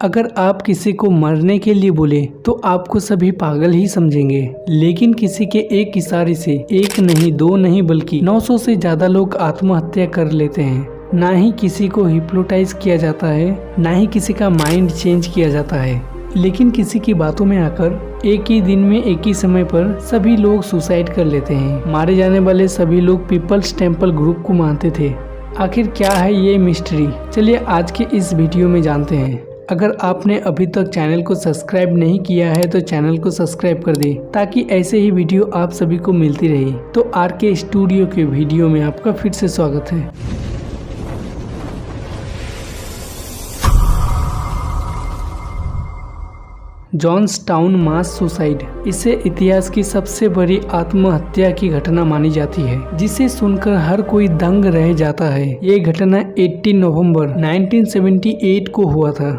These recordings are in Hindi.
अगर आप किसी को मरने के लिए बोले तो आपको सभी पागल ही समझेंगे, लेकिन किसी के एक इशारे से एक नहीं, दो नहीं बल्कि 900 से ज्यादा लोग आत्महत्या कर लेते हैं। ना ही किसी को हिप्नोटाइज किया जाता है, ना ही किसी का माइंड चेंज किया जाता है, लेकिन किसी की बातों में आकर एक ही दिन में एक ही समय पर सभी लोग सुसाइड कर लेते हैं। मारे जाने वाले सभी लोग पीपल्स टेम्पल ग्रुप को मानते थे। आखिर क्या है ये मिस्ट्री, चलिए आज के इस वीडियो में जानते हैं। अगर आपने अभी तक चैनल को सब्सक्राइब नहीं किया है तो चैनल को सब्सक्राइब कर दें ताकि ऐसे ही वीडियो आप सभी को मिलती रहे। तो आरके स्टूडियो के वीडियो में आपका फिर से स्वागत है। जॉन्सटाउन मास सुसाइड, इसे इतिहास की सबसे बड़ी आत्महत्या की घटना मानी जाती है, जिसे सुनकर हर कोई दंग रह जाता है। ये घटना 18 नवंबर 1978 को हुआ था,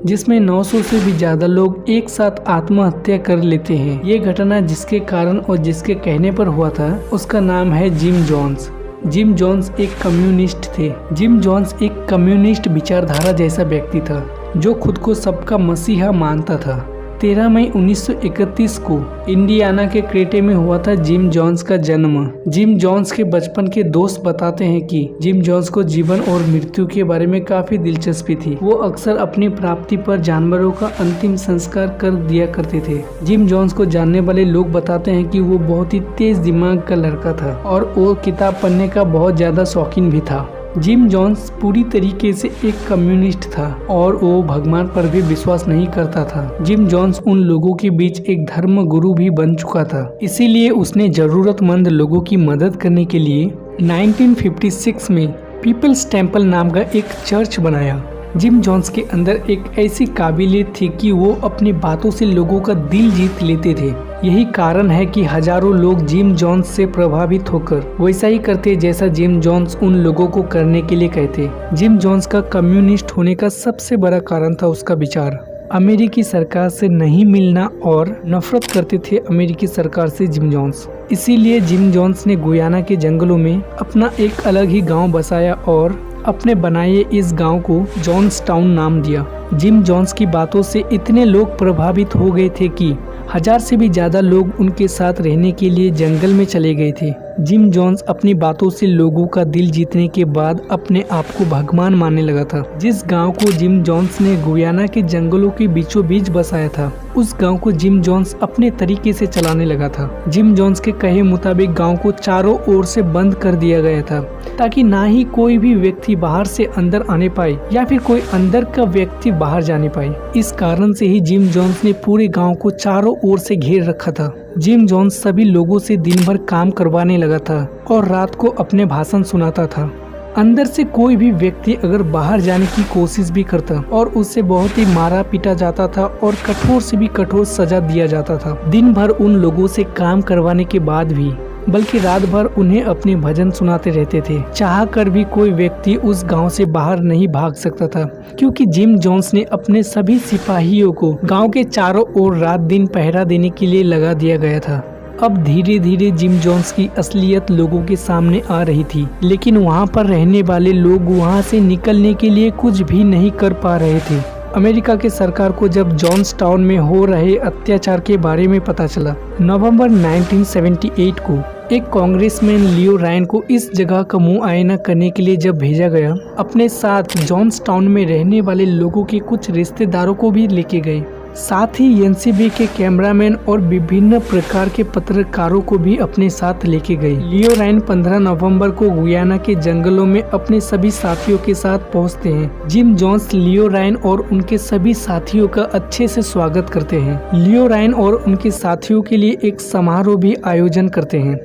जिसमें 900 से भी ज्यादा लोग एक साथ आत्महत्या कर लेते हैं। ये घटना जिसके कारण और जिसके कहने पर हुआ था उसका नाम है जिम जोन्स। जिम जोन्स एक कम्युनिस्ट थे। जिम जोन्स एक कम्युनिस्ट विचारधारा जैसा व्यक्ति था जो खुद को सबका मसीहा मानता था। 13 मई 1931 को इंडियाना के क्रेटे में हुआ था जिम जोन्स का जन्म। जिम जोन्स के बचपन के दोस्त बताते हैं कि जिम जोन्स को जीवन और मृत्यु के बारे में काफी दिलचस्पी थी। वो अक्सर अपनी प्राप्ति पर जानवरों का अंतिम संस्कार कर दिया करते थे। जिम जोन्स को जानने वाले लोग बताते हैं कि वो बहुत ही तेज दिमाग का लड़का था और वो किताब पढ़ने का बहुत ज्यादा शौकीन भी था। जिम जोन्स पूरी तरीके से एक कम्युनिस्ट था और वो भगवान पर भी विश्वास नहीं करता था। जिम जोन्स उन लोगों के बीच एक धर्म गुरु भी बन चुका था, इसीलिए उसने जरूरतमंद लोगों की मदद करने के लिए 1956 में पीपल्स टेम्पल नाम का एक चर्च बनाया। जिम जोन्स के अंदर एक ऐसी काबिलियत थी कि वो अपनी बातों से लोगों का दिल जीत लेते थे। यही कारण है कि हजारों लोग जिम जोन्स से प्रभावित होकर वैसा ही करते जैसा जिम जोन्स उन लोगों को करने के लिए कहते। जिम जोन्स का कम्युनिस्ट होने का सबसे बड़ा कारण था उसका विचार। अमेरिकी सरकार से नहीं मिलना और नफरत करते थे अमेरिकी सरकार से जिम जोन्स। इसीलिए जिम जोन्स ने गुयाना के जंगलों में अपना एक अलग ही गांव बसाया और अपने बनाए इस गांव को जॉन्सटाउन नाम दिया। जिम जोन्स की बातों से इतने लोग प्रभावित हो गए थे कि 1000 से भी ज्यादा लोग उनके साथ रहने के लिए जंगल में चले गए थे। जिम जोन्स अपनी बातों से लोगों का दिल जीतने के बाद अपने आप को भगवान मानने लगा था। जिस गांव को जिम जोन्स ने गुयाना के जंगलों के बीचों बीच बसाया था, उस गांव को जिम जोन्स अपने तरीके से चलाने लगा था। जिम जोन्स के कहे मुताबिक गांव को चारों ओर से बंद कर दिया गया था ताकि ना ही कोई भी व्यक्ति बाहर से अंदर आने पाए या फिर कोई अंदर का व्यक्ति बाहर जाने पाए। इस कारण से ही जिम जोन्स ने पूरे गांव को चारों ओर से घेर रखा था। जिम जोन्स सभी लोगों से दिन भर काम करवाने लगा था और रात को अपने भाषण सुनाता था। अंदर से कोई भी व्यक्ति अगर बाहर जाने की कोशिश भी करता और उससे बहुत ही मारा पीटा जाता था और कठोर से भी कठोर सजा दिया जाता था। दिन भर उन लोगों से काम करवाने के बाद भी बल्कि रात भर उन्हें अपने भजन सुनाते रहते थे। चाह कर भी कोई व्यक्ति उस गांव से बाहर नहीं भाग सकता था, क्योंकि जिम जोन्स ने अपने सभी सिपाहियों को गांव के चारों ओर रात दिन पहरा देने के लिए लगा दिया गया था। अब धीरे धीरे जिम जोन्स की असलियत लोगों के सामने आ रही थी, लेकिन वहां पर रहने वाले लोग वहां से निकलने के लिए कुछ भी नहीं कर पा रहे थे। अमेरिका के सरकार को जब जॉन्सटाउन में हो रहे अत्याचार के बारे में पता चला, नवंबर 1978 को एक कांग्रेसमैन लियो रायन को इस जगह का मुंह आईना करने के लिए जब भेजा गया, अपने साथ जॉन्सटाउन में रहने वाले लोगों के कुछ रिश्तेदारों को भी लेके गए। साथ ही एनसीबी के कैमरामैन और विभिन्न प्रकार के पत्रकारों को भी अपने साथ लेके गए। लियो रायन 15 नवंबर को गुयाना के जंगलों में अपने सभी साथियों के साथ पहुंचते हैं। जिम जोन्स लियो रायन और उनके सभी साथियों का अच्छे से स्वागत करते हैं। लियो रायन और उनके साथियों के लिए एक समारोह भी आयोजन करते हैं।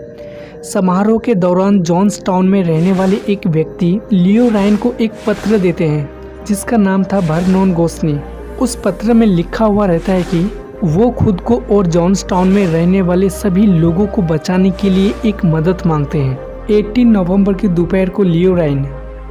समारोह के दौरान जॉन्सटाउन में रहने वाले एक व्यक्ति लियो रायन को एक पत्र देते हैं जिसका नाम था वर्नोन गोस्नी। उस पत्र में लिखा हुआ रहता है कि वो खुद को और जॉन्सटाउन में रहने वाले सभी लोगों को बचाने के लिए एक मदद मांगते हैं। 18 नवंबर की दोपहर को लियो रायन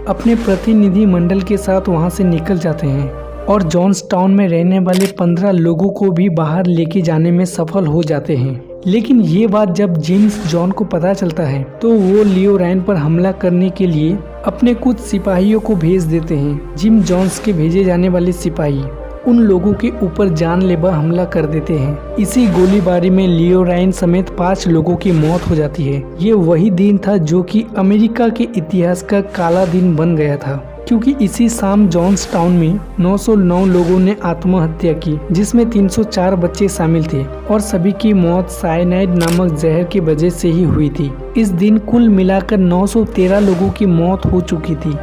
अपने प्रतिनिधि मंडल के साथ वहां से निकल जाते हैं और जॉन्सटाउन में रहने वाले 15 लोगों को भी बाहर लेके जाने में सफल हो जाते हैं। लेकिन ये बात जब जेम्स जॉन को पता चलता है तो वो लियो रायन पर हमला करने के लिए अपने कुछ सिपाहियों को भेज देते हैं। जिम जोन्स के भेजे जाने वाले सिपाही उन लोगों के ऊपर जानलेवा हमला कर देते हैं। इसी गोलीबारी में लियो रायन समेत 5 लोगों की मौत हो जाती है। ये वही दिन था जो कि अमेरिका के इतिहास का काला दिन बन गया था, क्योंकि इसी शाम जॉन्सटाउन में 909 लोगों ने आत्महत्या की, जिसमें 304 बच्चे शामिल थे और सभी की मौत साइनाइड नामक जहर की वजह से ही हुई थी। इस दिन कुल मिलाकर 913 लोगों की मौत हो चुकी थी।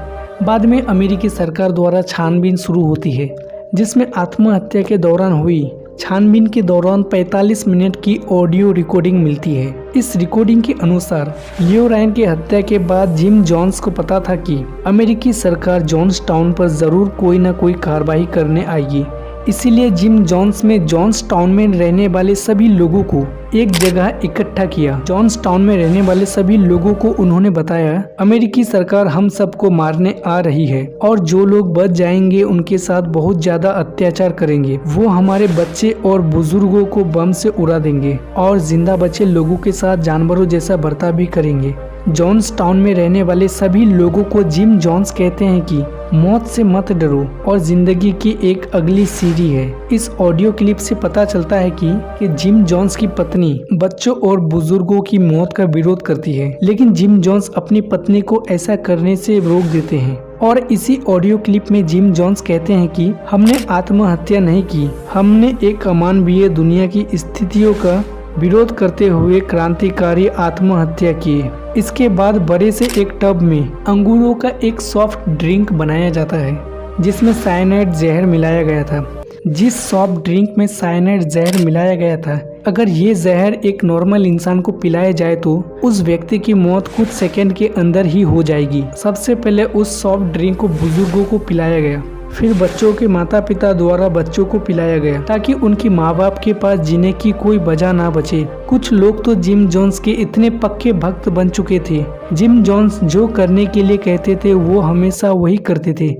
बाद में अमेरिकी सरकार द्वारा छानबीन शुरू होती है, जिसमें आत्महत्या के दौरान हुई छानबीन के दौरान 45 मिनट की ऑडियो रिकॉर्डिंग मिलती है। इस रिकॉर्डिंग के अनुसार लियो रायन की हत्या के बाद जिम जोन्स को पता था कि अमेरिकी सरकार जॉन्सटाउन पर जरूर कोई न कोई कार्रवाई करने आएगी। इसीलिए जिम जोन्स में जॉन्सटाउन में रहने वाले सभी लोगों को एक जगह इकट्ठा किया। जॉन्सटाउन में रहने वाले सभी लोगों को उन्होंने बताया, अमेरिकी सरकार हम सबको मारने आ रही है और जो लोग बच जाएंगे उनके साथ बहुत ज्यादा अत्याचार करेंगे। वो हमारे बच्चे और बुजुर्गों को बम से उड़ा देंगे और जिंदा बचे लोगों के साथ जानवरों जैसा बर्ताव भी करेंगे। जॉन्सटाउन में रहने वाले सभी लोगों को जिम जोन्स कहते हैं कि मौत से मत डरो और जिंदगी की एक अगली सीढ़ी है। इस ऑडियो क्लिप से पता चलता है कि जिम जोन्स की पत्नी बच्चों और बुजुर्गों की मौत का विरोध करती है, लेकिन जिम जोन्स अपनी पत्नी को ऐसा करने से रोक देते हैं। और इसी ऑडियो क्लिप में जिम जोन्स कहते हैं कि हमने आत्महत्या नहीं की, हमने एक अमानवीय दुनिया की स्थितियों का विरोध करते हुए क्रांतिकारी आत्महत्या की। इसके बाद बड़े से एक टब में अंगूरों का एक सॉफ्ट ड्रिंक बनाया जाता है, जिसमें साइनाइड जहर मिलाया गया था। जिस सॉफ्ट ड्रिंक में साइनाइड जहर मिलाया गया था, अगर ये जहर एक नॉर्मल इंसान को पिलाया जाए तो उस व्यक्ति की मौत कुछ सेकंड के अंदर ही हो जाएगी। सबसे पहले उस सॉफ्ट ड्रिंक को बुजुर्गों को पिलाया गया, फिर बच्चों के माता पिता द्वारा बच्चों को पिलाया गया, ताकि उनके माँ बाप के पास जीने की कोई वजह ना बचे। कुछ लोग तो जिम जोन्स के इतने पक्के भक्त बन चुके थे, जिम जोन्स जो करने के लिए कहते थे वो हमेशा वही करते थे।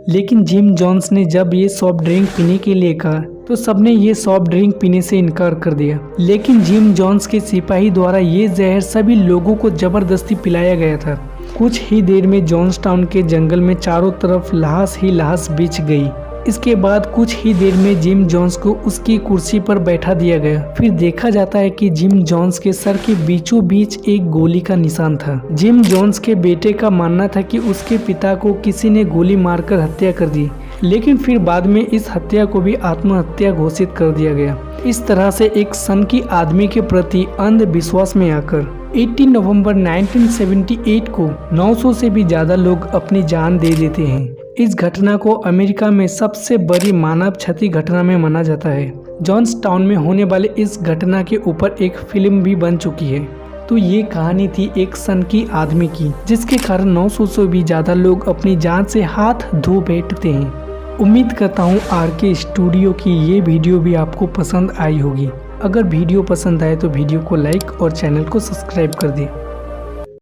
लेकिन जिम जोन्स ने जब ये सॉफ्ट ड्रिंक पीने के लिए कहा तो सबने ये सॉफ्ट ड्रिंक पीने से इनकार कर दिया। लेकिन जिम जोन्स के सिपाही द्वारा ये जहर सभी लोगों को जबरदस्ती पिलाया गया था। कुछ ही देर में जॉन्सटाउन के जंगल में चारों तरफ लाश ही लाश बिछ गई। इसके बाद कुछ ही देर में जिम जोन्स को उसकी कुर्सी पर बैठा दिया गया। फिर देखा जाता है कि जिम जोन्स के सर के बीचों बीच एक गोली का निशान था। जिम जोन्स के बेटे का मानना था कि उसके पिता को किसी ने गोली मारकर हत्या कर दी, लेकिन फिर बाद में इस हत्या को भी आत्महत्या घोषित कर दिया गया। इस तरह से एक सनकी आदमी के प्रति अंधविश्वास में आकर 18 नवंबर 1978 को 900 से भी ज्यादा लोग अपनी जान दे देते हैं। इस घटना को अमेरिका में सबसे बड़ी मानव क्षति घटना में माना जाता है। जॉन्सटाउन में होने वाले इस घटना के ऊपर एक फिल्म भी बन चुकी है। तो ये कहानी थी एक सनकी आदमी की, जिसके कारण 900 से भी ज्यादा लोग अपनी जान से हाथ धो बैठते हैं। उम्मीद करता हूँ आरके स्टूडियो की ये वीडियो भी आपको पसंद आई होगी। अगर वीडियो पसंद आए तो वीडियो को लाइक और चैनल को सब्सक्राइब कर दें।